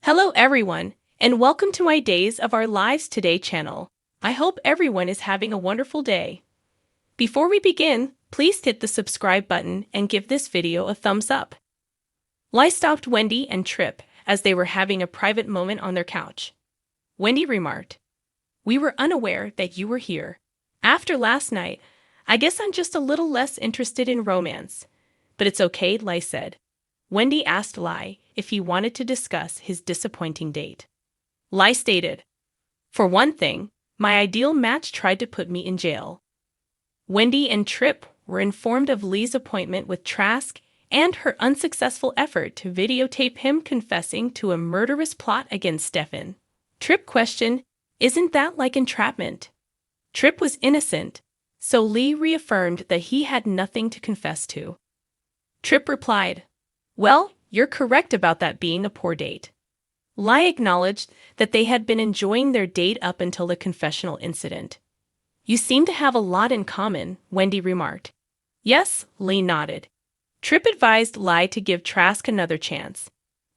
Hello everyone, and welcome to my Days of Our Lives Today channel. I hope everyone is having a wonderful day. Before we begin, please hit the subscribe button and give this video a thumbs up. Lai stopped Wendy and Trip as they were having a private moment on their couch. Wendy remarked, "We were unaware that you were here. After last night, I guess I'm just a little less interested in romance. But it's okay," Lai said. Wendy asked Lai if he wanted to discuss his disappointing date. Lai stated, "For one thing, my ideal match tried to put me in jail." Wendy and Trip were informed of Lee's appointment with Trask and her unsuccessful effort to videotape him confessing to a murderous plot against Stefan. Trip questioned, "Isn't that like entrapment?" Trip was innocent, so Lee reaffirmed that he had nothing to confess to. Trip replied, "Well, you're correct about that being a poor date." Lai acknowledged that they had been enjoying their date up until the confessional incident. "You seem to have a lot in common," Wendy remarked. "Yes," Lee nodded. Trip advised Lai to give Trask another chance.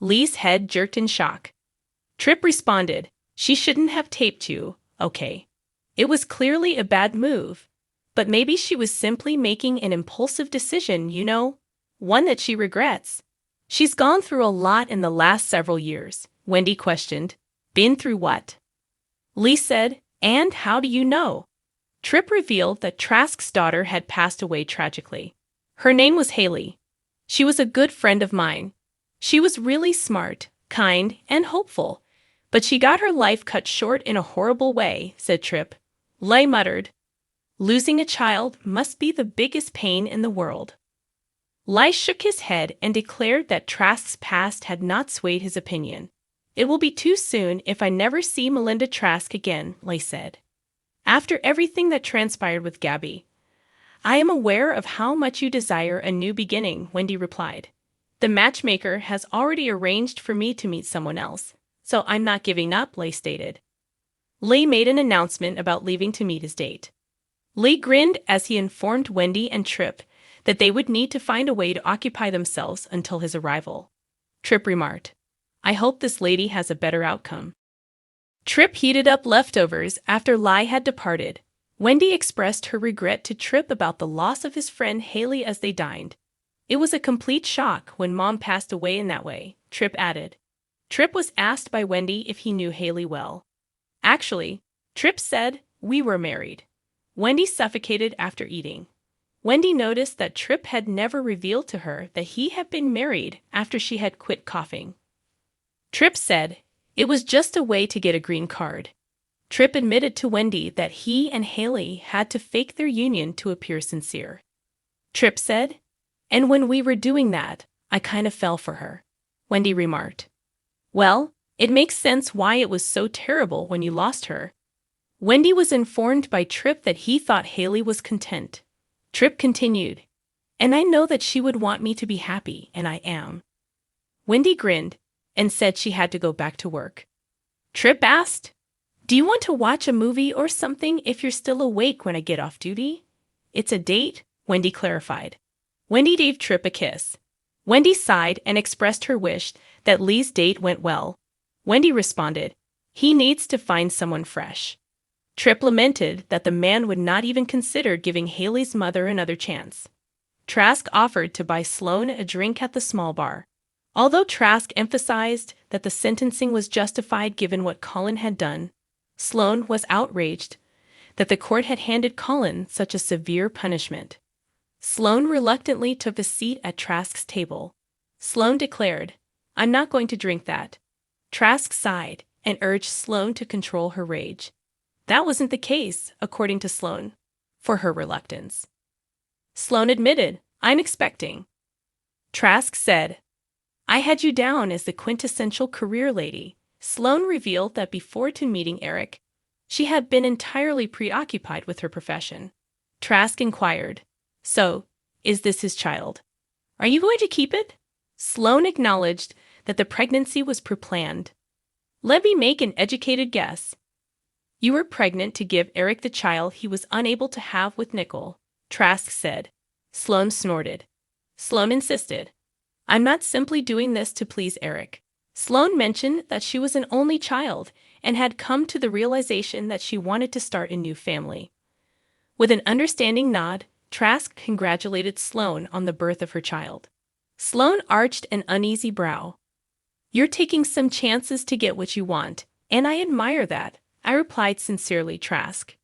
Lee's head jerked in shock. Trip responded, "She shouldn't have taped you, okay? It was clearly a bad move, but maybe she was simply making an impulsive decision, one that she regrets." "She's gone through a lot in the last several years," Wendy questioned. "Been through what?" Lee said, "And how do you know?" Trip revealed that Trask's daughter had passed away tragically. Her name was Haley. "She was a good friend of mine. She was really smart, kind, and hopeful, but she got her life cut short in a horrible way," said Trip. Lee muttered, "Losing a child must be the biggest pain in the world." Lai shook his head and declared that Trask's past had not swayed his opinion. "It will be too soon if I never see Melinda Trask again," Lai said. "After everything that transpired with Gabby, I am aware of how much you desire a new beginning," Wendy replied. "The matchmaker has already arranged for me to meet someone else, so I'm not giving up," Lai stated. Lee made an announcement about leaving to meet his date. Lee grinned as he informed Wendy and Trip that they would need to find a way to occupy themselves until his arrival. Trip remarked, "I hope this lady has a better outcome." Trip heated up leftovers after Lai had departed. Wendy expressed her regret to Trip about the loss of his friend Haley as they dined. "It was a complete shock when Mom passed away in that way," Trip added. Trip was asked by Wendy if he knew Haley well. "Actually," Trip said, "we were married." Wendy suffocated after eating. Wendy noticed that Trip had never revealed to her that he had been married after she had quit coughing. Trip said, "It was just a way to get a green card." Trip admitted to Wendy that he and Haley had to fake their union to appear sincere. Trip said, "And when we were doing that, I kind of fell for her," Wendy remarked. "Well, it makes sense why it was so terrible when you lost her." Wendy was informed by Trip that he thought Haley was content. Trip continued, "And I know that she would want me to be happy, and I am." Wendy grinned and said she had to go back to work. Trip asked, "Do you want to watch a movie or something if you're still awake when I get off duty?" "It's a date," Wendy clarified. Wendy gave Trip a kiss. Wendy sighed and expressed her wish that Lee's date went well. Wendy responded, "He needs to find someone fresh." Trip lamented that the man would not even consider giving Haley's mother another chance. Trask offered to buy Sloane a drink at the small bar. Although Trask emphasized that the sentencing was justified given what Colin had done, Sloane was outraged that the court had handed Colin such a severe punishment. Sloane reluctantly took a seat at Trask's table. Sloane declared, "I'm not going to drink that." Trask sighed and urged Sloane to control her rage. That wasn't the case, according to Sloane, for her reluctance. Sloane admitted, "I'm expecting." Trask said, "I had you down as the quintessential career lady." Sloane revealed that before to meeting Eric, she had been entirely preoccupied with her profession. Trask inquired, "So, is this his child? Are you going to keep it?" Sloane acknowledged that the pregnancy was pre-planned. "Let me make an educated guess. You were pregnant to give Eric the child he was unable to have with Nicole," Trask said. Sloane snorted. Sloane insisted, "I'm not simply doing this to please Eric. Sloane mentioned that she was an only child and had come to the realization that she wanted to start a new family. With an understanding nod, Trask congratulated Sloane on the birth of her child. Sloane arched an uneasy brow. "You're taking some chances to get what you want, and I admire that," I replied sincerely. Trask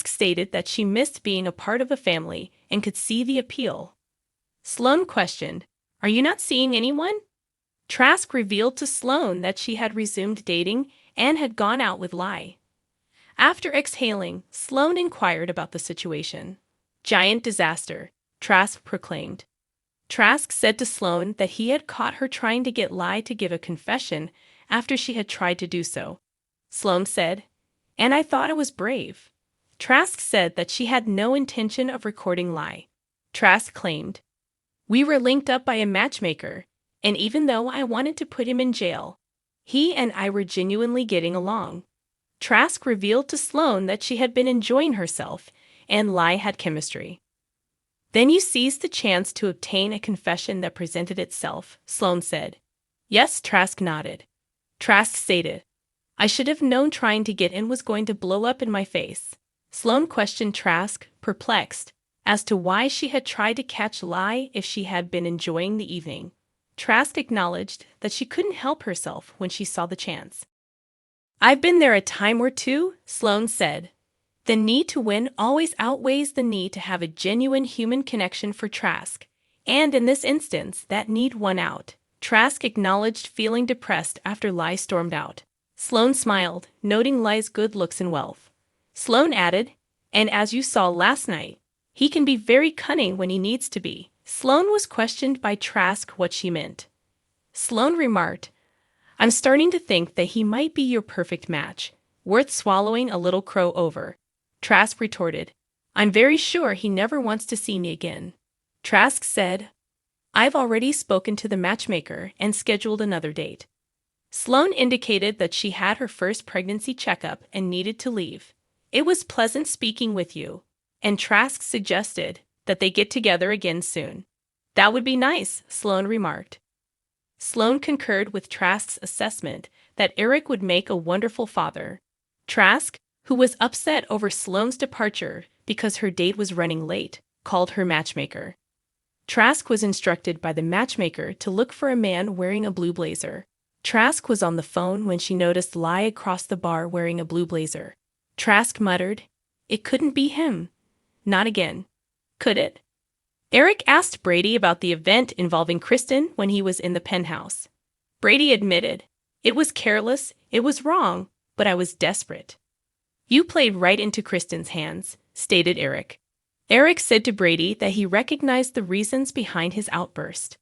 stated that she missed being a part of a family and could see the appeal. Sloane questioned, "Are you not seeing anyone?" Trask revealed to Sloane that she had resumed dating and had gone out with Lai. After exhaling, Sloane inquired about the situation. "Giant disaster," Trask proclaimed. Trask said to Sloane that he had caught her trying to get Lai to give a confession after she had tried to do so. Sloane said, "And I thought it was brave." Trask said that she had no intention of recording Lai. Trask claimed, "We were linked up by a matchmaker, and even though I wanted to put him in jail, he and I were genuinely getting along." Trask revealed to Sloane that she had been enjoying herself, and Lai had chemistry. "Then you seized the chance to obtain a confession that presented itself," Sloane said. "Yes," Trask nodded. Trask stated, "I should have known trying to get in was going to blow up in my face." Sloane questioned Trask, perplexed, as to why she had tried to catch Lai if she had been enjoying the evening. Trask acknowledged that she couldn't help herself when she saw the chance. "I've been there a time or two," Sloane said. The need to win always outweighs the need to have a genuine human connection for Trask, and in this instance, that need won out. Trask acknowledged feeling depressed after Lai stormed out. Sloane smiled, noting Lai's good looks and wealth. Sloane added, "And as you saw last night, he can be very cunning when he needs to be." Sloane was questioned by Trask what she meant. Sloane remarked, "I'm starting to think that he might be your perfect match, worth swallowing a little crow over." Trask retorted, "I'm very sure he never wants to see me again." Trask said, "I've already spoken to the matchmaker and scheduled another date." Sloane indicated that she had her first pregnancy checkup and needed to leave. "It was pleasant speaking with you," and Trask suggested that they get together again soon. "That would be nice," Sloane remarked. Sloane concurred with Trask's assessment that Eric would make a wonderful father. Trask, who was upset over Sloane's departure because her date was running late, called her matchmaker. Trask was instructed by the matchmaker to look for a man wearing a blue blazer. Trask was on the phone when she noticed Lai across the bar wearing a blue blazer. Trask muttered, "It couldn't be him. Not again. Could it?" Eric asked Brady about the event involving Kristen when he was in the penthouse. Brady admitted, "It was careless, it was wrong, but I was desperate." "You played right into Kristen's hands," stated Eric. Eric said to Brady that he recognized the reasons behind his outburst.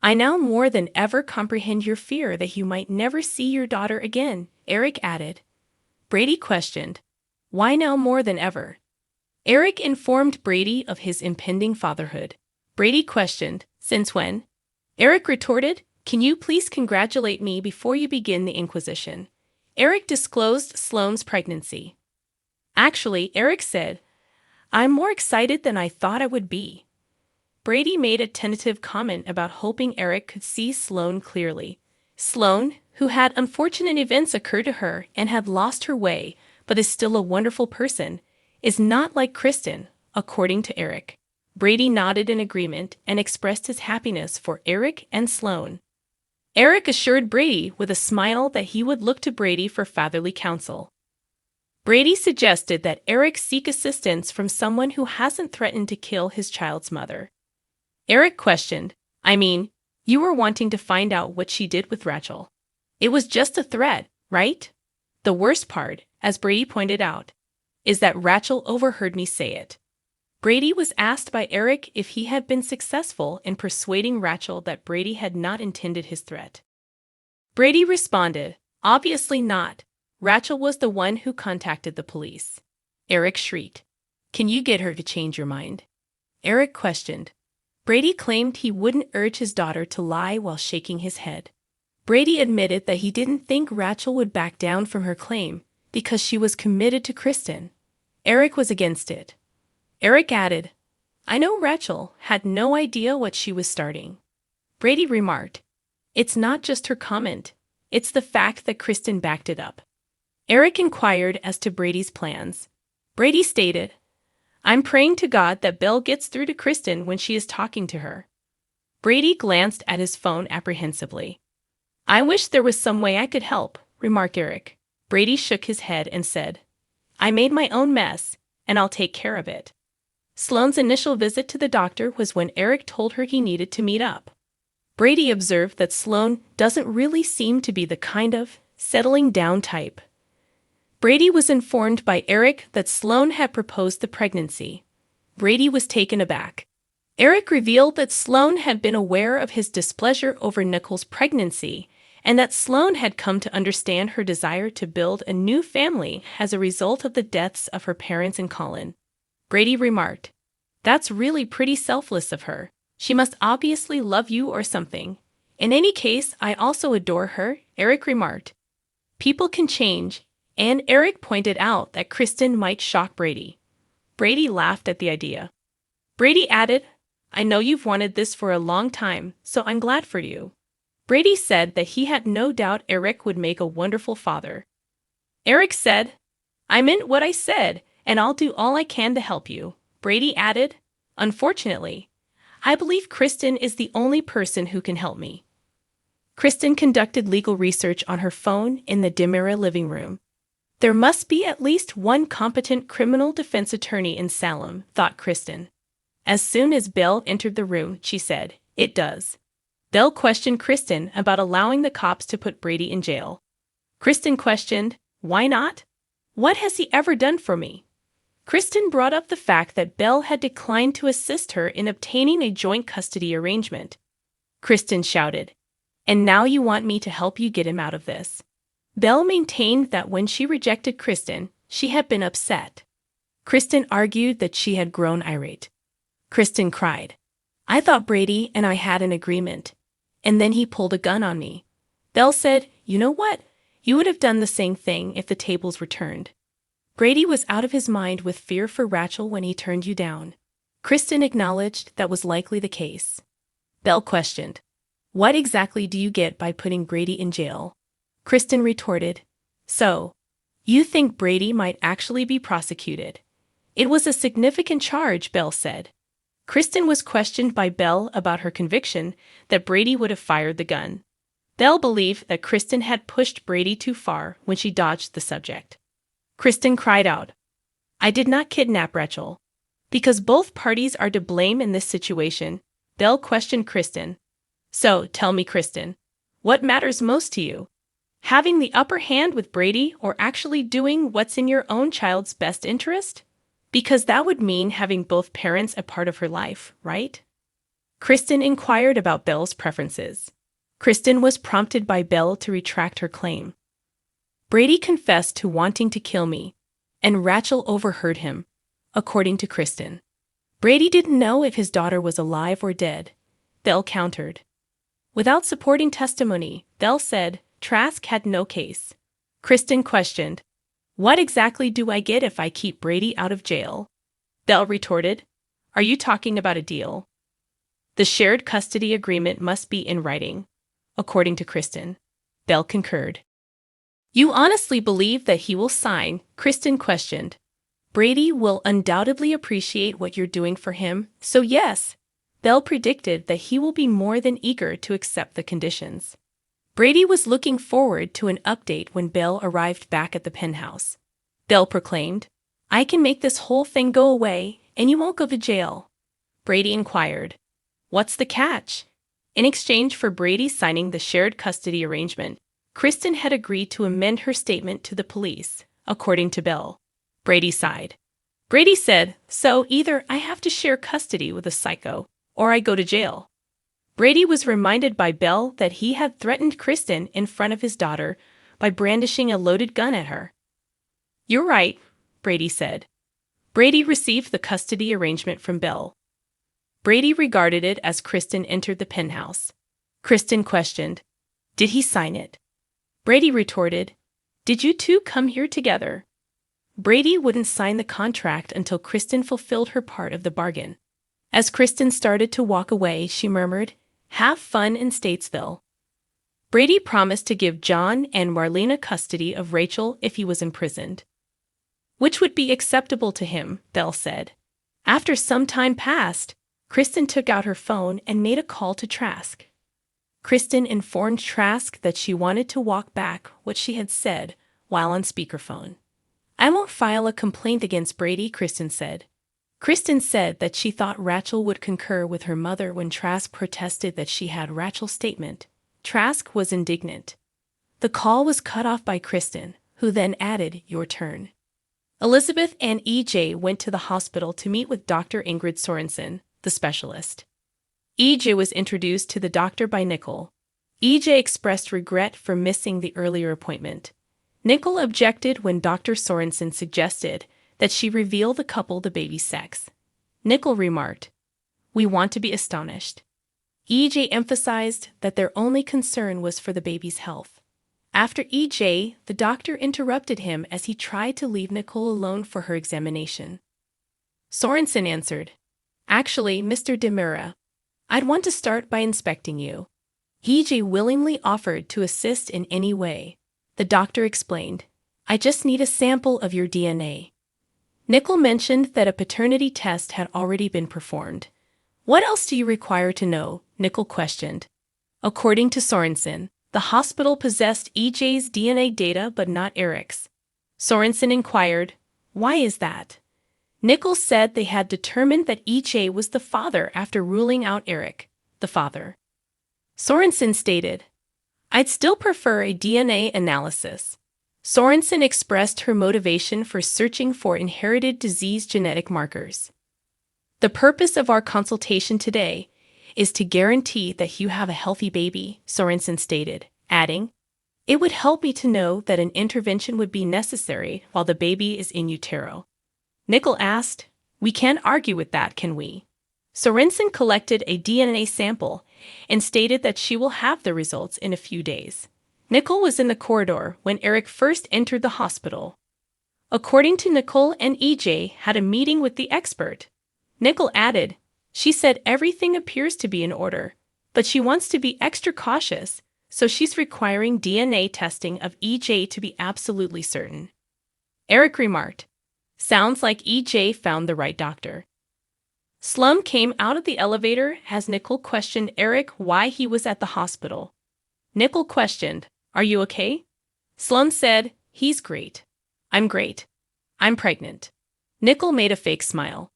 "I now more than ever comprehend your fear that you might never see your daughter again," Eric added. Brady questioned, "Why now more than ever?" Eric informed Brady of his impending fatherhood. Brady questioned, "Since when?" Eric retorted, "Can you please congratulate me before you begin the inquisition?" Eric disclosed Sloane's pregnancy. Actually, Eric said, "I'm more excited than I thought I would be." Brady made a tentative comment about hoping Eric could see Sloane clearly. Sloane, who had unfortunate events occur to her and had lost her way, but is still a wonderful person, is not like Kristen, according to Eric. Brady nodded in agreement and expressed his happiness for Eric and Sloane. Eric assured Brady with a smile that he would look to Brady for fatherly counsel. Brady suggested that Eric seek assistance from someone who hasn't threatened to kill his child's mother. Eric questioned, "I mean, you were wanting to find out what she did with Rachel. It was just a threat, right? The worst part, as Brady pointed out, is that Rachel overheard me say it." Brady was asked by Eric if he had been successful in persuading Rachel that Brady had not intended his threat. Brady responded, "Obviously not. Rachel was the one who contacted the police." Eric shrieked, "Can you get her to change your mind?" Eric questioned. Brady claimed he wouldn't urge his daughter to lie while shaking his head. Brady admitted that he didn't think Rachel would back down from her claim because she was committed to Kristen. Eric was against it. Eric added, "I know Rachel had no idea what she was starting." Brady remarked, It's not just her comment. It's the fact that Kristen backed it up. Eric inquired as to Brady's plans. Brady stated, I'm praying to God that Belle gets through to Kristen when she is talking to her. Brady glanced at his phone apprehensively. I wish there was some way I could help, remarked Eric. Brady shook his head and said, I made my own mess, and I'll take care of it. Sloane's initial visit to the doctor was when Eric told her he needed to meet up. Brady observed that Sloane doesn't really seem to be the kind of settling down type. Brady was informed by Eric that Sloane had proposed the pregnancy. Brady was taken aback. Eric revealed that Sloane had been aware of his displeasure over Nicole's pregnancy, and that Sloane had come to understand her desire to build a new family as a result of the deaths of her parents and Colin. Brady remarked, That's really pretty selfless of her. She must obviously love you or something. In any case, I also adore her, Eric remarked. People can change, and Eric pointed out that Kristen might shock Brady. Brady laughed at the idea. Brady added, I know you've wanted this for a long time, so I'm glad for you. Brady said that he had no doubt Eric would make a wonderful father. Eric said, I meant what I said, and I'll do all I can to help you. Brady added, Unfortunately, I believe Kristen is the only person who can help me. Kristen conducted legal research on her phone in the DiMera living room. There must be at least one competent criminal defense attorney in Salem, thought Kristen. As soon as Belle entered the room, she said, It does. Belle questioned Kristen about allowing the cops to put Brady in jail. Kristen questioned, Why not? What has he ever done for me? Kristen brought up the fact that Belle had declined to assist her in obtaining a joint custody arrangement. Kristen shouted, And now you want me to help you get him out of this? Belle maintained that when she rejected Kristen, she had been upset. Kristen argued that she had grown irate. Kristen cried, I thought Brady and I had an agreement, and then he pulled a gun on me. Belle said, You know what? You would have done the same thing if the tables were turned. Brady was out of his mind with fear for Rachel when he turned you down. Kristen acknowledged that was likely the case. Belle questioned, What exactly do you get by putting Brady in jail? Kristen retorted, So, you think Brady might actually be prosecuted? It was a significant charge, Belle said. Kristen was questioned by Belle about her conviction that Brady would have fired the gun. Belle believed that Kristen had pushed Brady too far when she dodged the subject. Kristen cried out, I did not kidnap Rachel. Because both parties are to blame in this situation, Belle questioned Kristen. So, tell me, Kristen, what matters most to you? Having the upper hand with Brady or actually doing what's in your own child's best interest? Because that would mean having both parents a part of her life, right? Kristen inquired about Belle's preferences. Kristen was prompted by Belle to retract her claim. Brady confessed to wanting to kill me, and Rachel overheard him, according to Kristen. Brady didn't know if his daughter was alive or dead, Belle countered. Without supporting testimony, Belle said Trask had no case. Kristen questioned, What exactly do I get if I keep Brady out of jail? Belle retorted, Are you talking about a deal? The shared custody agreement must be in writing, according to Kristen. Belle concurred. You honestly believe that he will sign? Kristen questioned. Brady will undoubtedly appreciate what you're doing for him, so yes. Belle predicted that he will be more than eager to accept the conditions. Brady was looking forward to an update when Belle arrived back at the penthouse. Belle proclaimed, I can make this whole thing go away, and you won't go to jail. Brady inquired, What's the catch? In exchange for Brady signing the shared custody arrangement, Kristen had agreed to amend her statement to the police, according to Belle. Brady sighed. Brady said, So either I have to share custody with a psycho, or I go to jail. Brady was reminded by Belle that he had threatened Kristen in front of his daughter by brandishing a loaded gun at her. You're right, Brady said. Brady received the custody arrangement from Belle. Brady regarded it as Kristen entered the penthouse. Kristen questioned, Did he sign it? Brady retorted, Did you two come here together? Brady wouldn't sign the contract until Kristen fulfilled her part of the bargain. As Kristen started to walk away, she murmured, Have fun in Statesville. Brady promised to give John and Marlena custody of Rachel if he was imprisoned, which would be acceptable to him, Belle said. After some time passed, Kristen took out her phone and made a call to Trask. Kristen informed Trask that she wanted to walk back what she had said while on speakerphone. I won't file a complaint against Brady, Kristen said. Kristen said that she thought Rachel would concur with her mother when Trask protested that she had Rachel's statement. Trask was indignant. The call was cut off by Kristen, who then added, "Your turn." Elizabeth and EJ went to the hospital to meet with Dr. Ingrid Sorensen, the specialist. EJ was introduced to the doctor by Nicole. EJ expressed regret for missing the earlier appointment. Nicole objected when Dr. Sorensen suggested that she reveal the couple the baby's sex. Nicole remarked, "We want to be astonished." EJ emphasized that their only concern was for the baby's health. After EJ, the doctor interrupted him as he tried to leave Nicole alone for her examination. Sorensen answered, "Actually, Mr. Demura, I'd want to start by inspecting you." EJ willingly offered to assist in any way. The doctor explained, "I just need a sample of your DNA." Nicole mentioned that a paternity test had already been performed. "What else do you require to know?" Nicole questioned. According to Sorensen, the hospital possessed EJ's DNA data but not Eric's. Sorensen inquired, "Why is that?" Nicole said they had determined that EJ was the father after ruling out Eric, the father. Sorensen stated, "I'd still prefer a DNA analysis." Sorensen expressed her motivation for searching for inherited disease genetic markers. "The purpose of our consultation today is to guarantee that you have a healthy baby," Sorensen stated, adding, "It would help me to know that an intervention would be necessary while the baby is in utero." Nicole asked, "We can't argue with that, can we?" Sorensen collected a DNA sample and stated that she will have the results in a few days. Nicole was in the corridor when Eric first entered the hospital. According to Nicole, and EJ had a meeting with the expert. Nicole added, "She said everything appears to be in order, but she wants to be extra cautious, so she's requiring DNA testing of EJ to be absolutely certain." Eric remarked, "Sounds like EJ found the right doctor." Slum came out of the elevator as Nicole questioned Eric why he was at the hospital. Nicole questioned, "Are you okay?" Slum said, "He's great. I'm great. I'm pregnant." Nicole made a fake smile.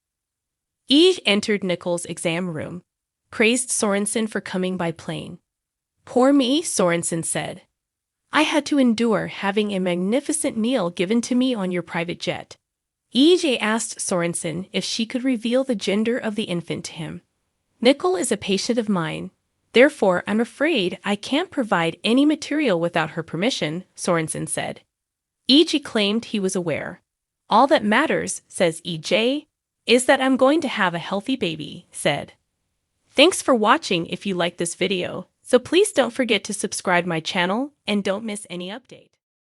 Eve entered Nicole's exam room, praised Sorensen for coming by plane. "Poor me," Sorensen said. "I had to endure having a magnificent meal given to me on your private jet." EJ asked Sorensen if she could reveal the gender of the infant to him. "Nicole is a patient of mine. Therefore, I'm afraid I can't provide any material without her permission," Sorensen said. EJ claimed he was aware. "All that matters," says EJ, "is that I'm going to have a healthy baby," said. Thanks for watching. If you like this video, so please don't forget to subscribe my channel and don't miss any update.